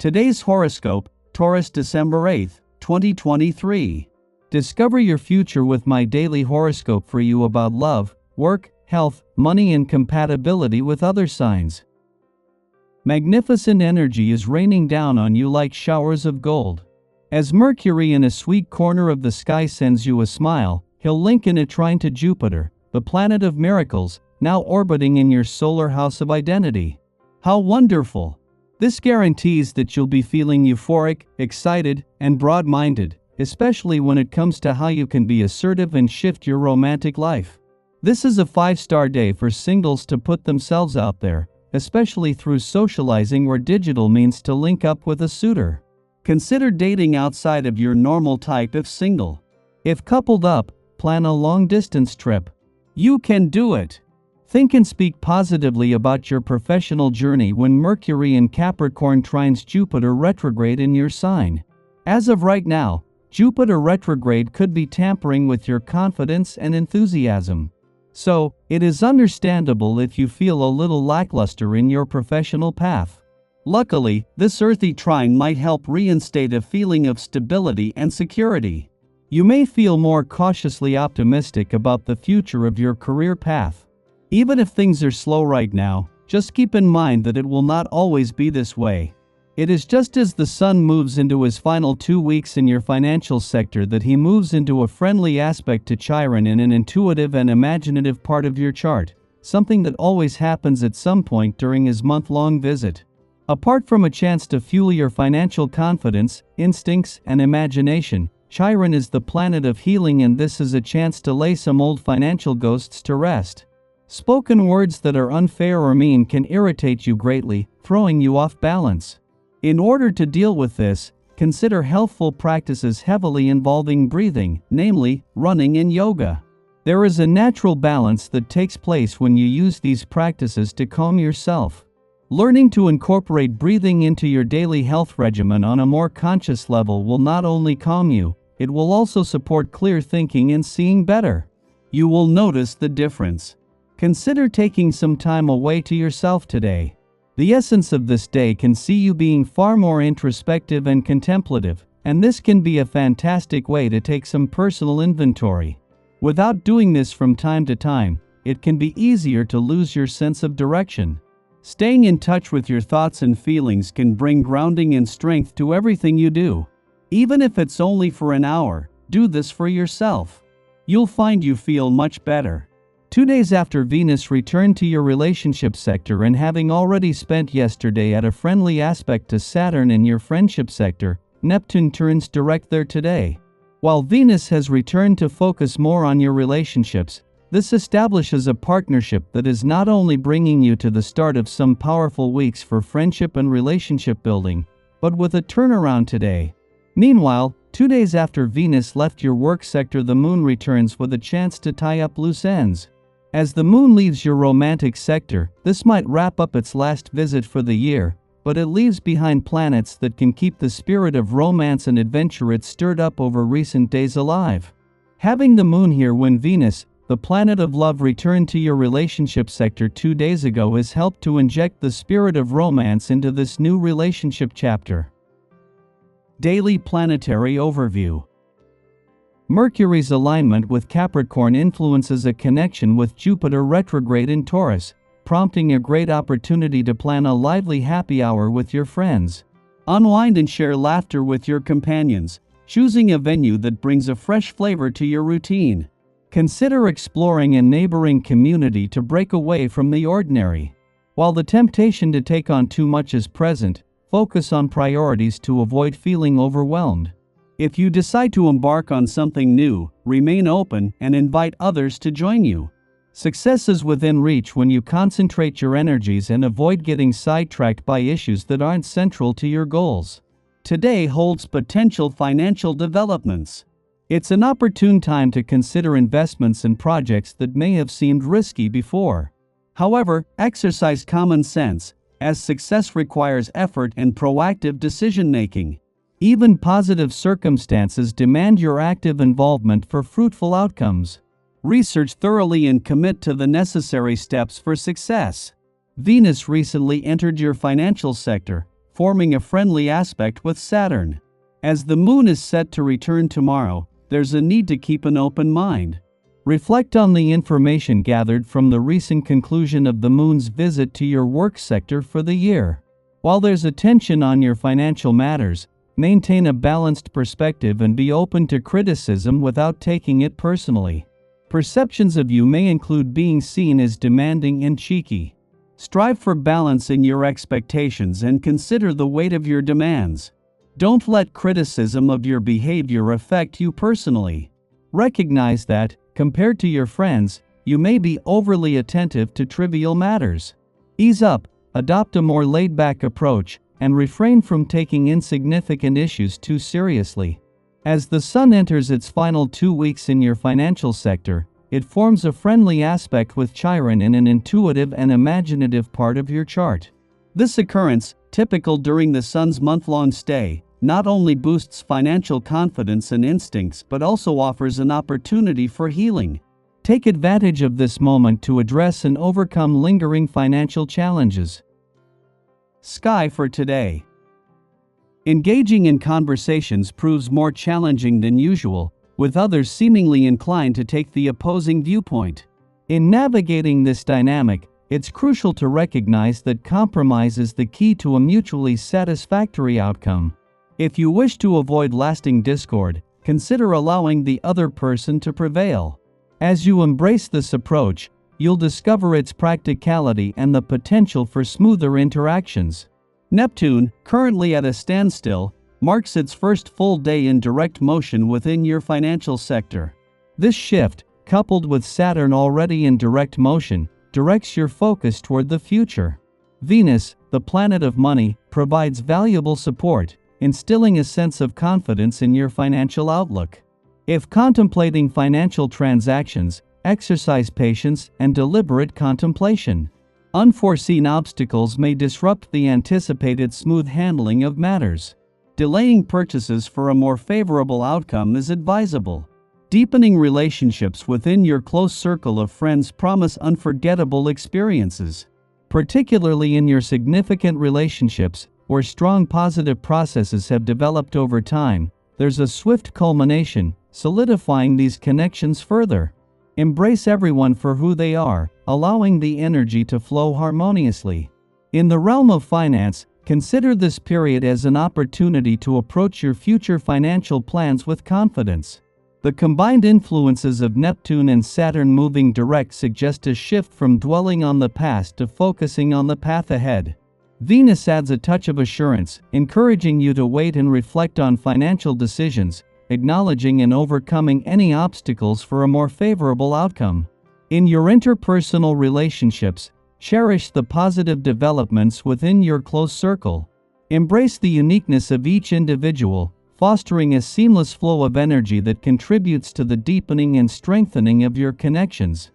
Today's horoscope, Taurus December 8, 2023. Discover your future with my daily horoscope for you about love, work, health, money and compatibility with other signs. Magnificent energy is raining down on you like showers of gold. As Mercury in a sweet corner of the sky sends you a smile, he'll link in a trine to Jupiter, the planet of miracles, now orbiting in your solar house of identity. How wonderful! This guarantees that you'll be feeling euphoric, excited, and broad-minded, especially when it comes to how you can be assertive and shift your romantic life. This is a 5-star day for singles to put themselves out there, especially through socializing or digital means to link up with a suitor. Consider dating outside of your normal type if single. If coupled up, plan a long-distance trip. You can do it! Think and speak positively about your professional journey when Mercury in Capricorn trines Jupiter retrograde in your sign. As of right now, Jupiter retrograde could be tampering with your confidence and enthusiasm. So, it is understandable if you feel a little lackluster in your professional path. Luckily, this earthy trine might help reinstate a feeling of stability and security. You may feel more cautiously optimistic about the future of your career path. Even if things are slow right now, just keep in mind that it will not always be this way. It is just as the Sun moves into his final 2 weeks in your financial sector that he moves into a friendly aspect to Chiron in an intuitive and imaginative part of your chart, something that always happens at some point during his month-long visit. Apart from a chance to fuel your financial confidence, instincts, and imagination, Chiron is the planet of healing, and this is a chance to lay some old financial ghosts to rest. Spoken words that are unfair or mean can irritate you greatly, throwing you off balance. In order to deal with this, consider healthful practices heavily involving breathing, namely, running and yoga. There is a natural balance that takes place when you use these practices to calm yourself. Learning to incorporate breathing into your daily health regimen on a more conscious level will not only calm you, it will also support clear thinking and seeing better. You will notice the difference. Consider taking some time away to yourself today. The essence of this day can see you being far more introspective and contemplative, and this can be a fantastic way to take some personal inventory. Without doing this from time to time, it can be easier to lose your sense of direction. Staying in touch with your thoughts and feelings can bring grounding and strength to everything you do. Even if it's only for an hour, do this for yourself. You'll find you feel much better. 2 days after Venus returned to your relationship sector and having already spent yesterday at a friendly aspect to Saturn in your friendship sector, Neptune turns direct there today. While Venus has returned to focus more on your relationships, this establishes a partnership that is not only bringing you to the start of some powerful weeks for friendship and relationship building, but with a turnaround today. Meanwhile, 2 days after Venus left your work sector, the Moon returns with a chance to tie up loose ends. As the Moon leaves your romantic sector, this might wrap up its last visit for the year, but it leaves behind planets that can keep the spirit of romance and adventure it stirred up over recent days alive. Having the Moon here when Venus, the planet of love, returned to your relationship sector 2 days ago has helped to inject the spirit of romance into this new relationship chapter. Daily Planetary Overview. Mercury's alignment with Capricorn influences a connection with Jupiter retrograde in Taurus, prompting a great opportunity to plan a lively happy hour with your friends. Unwind and share laughter with your companions, choosing a venue that brings a fresh flavor to your routine. Consider exploring a neighboring community to break away from the ordinary. While the temptation to take on too much is present, focus on priorities to avoid feeling overwhelmed. If you decide to embark on something new, remain open and invite others to join you. Success is within reach when you concentrate your energies and avoid getting sidetracked by issues that aren't central to your goals. Today holds potential financial developments. It's an opportune time to consider investments in projects that may have seemed risky before. However, exercise common sense, as success requires effort and proactive decision-making. Even positive circumstances demand your active involvement for fruitful outcomes. Research thoroughly and commit to the necessary steps for success. Venus recently entered your financial sector, forming a friendly aspect with Saturn. As the moon is set to return tomorrow, there's a need to keep an open mind. Reflect on the information gathered from the recent conclusion of the moon's visit to your work sector for the year. While there's attention on your financial matters, maintain a balanced perspective and be open to criticism without taking it personally. Perceptions of you may include being seen as demanding and cheeky. Strive for balance in your expectations and consider the weight of your demands. Don't let criticism of your behavior affect you personally. Recognize that, compared to your friends, you may be overly attentive to trivial matters. Ease up, adopt a more laid-back approach, and refrain from taking insignificant issues too seriously. As the sun enters its final 2 weeks in your financial sector, it forms a friendly aspect with Chiron in an intuitive and imaginative part of your chart. This occurrence, typical during the sun's month-long stay, not only boosts financial confidence and instincts but also offers an opportunity for healing. Take advantage of this moment to address and overcome lingering financial challenges. Sky for today. Engaging in conversations proves more challenging than usual, with others seemingly inclined to take the opposing viewpoint. In navigating this dynamic, it's crucial to recognize that compromise is the key to a mutually satisfactory outcome. If you wish to avoid lasting discord, consider allowing the other person to prevail. As you embrace this approach, you'll discover its practicality and the potential for smoother interactions. Neptune, currently at a standstill, marks its first full day in direct motion within your financial sector. This shift, coupled with Saturn already in direct motion, directs your focus toward the future. Venus, the planet of money, provides valuable support, instilling a sense of confidence in your financial outlook. If contemplating financial transactions, exercise patience and deliberate contemplation. Unforeseen obstacles may disrupt the anticipated smooth handling of matters. Delaying purchases for a more favorable outcome is advisable. Deepening relationships within your close circle of friends promise unforgettable experiences. Particularly in your significant relationships, where strong positive processes have developed over time, there's a swift culmination, solidifying these connections further. Embrace everyone for who they are, allowing the energy to flow harmoniously. In the realm of finance, consider this period as an opportunity to approach your future financial plans with confidence. The combined influences of Neptune and Saturn moving direct suggest a shift from dwelling on the past to focusing on the path ahead. Venus adds a touch of assurance, encouraging you to wait and reflect on financial decisions, acknowledging and overcoming any obstacles for a more favorable outcome. In your interpersonal relationships, cherish the positive developments within your close circle. Embrace the uniqueness of each individual, fostering a seamless flow of energy that contributes to the deepening and strengthening of your connections.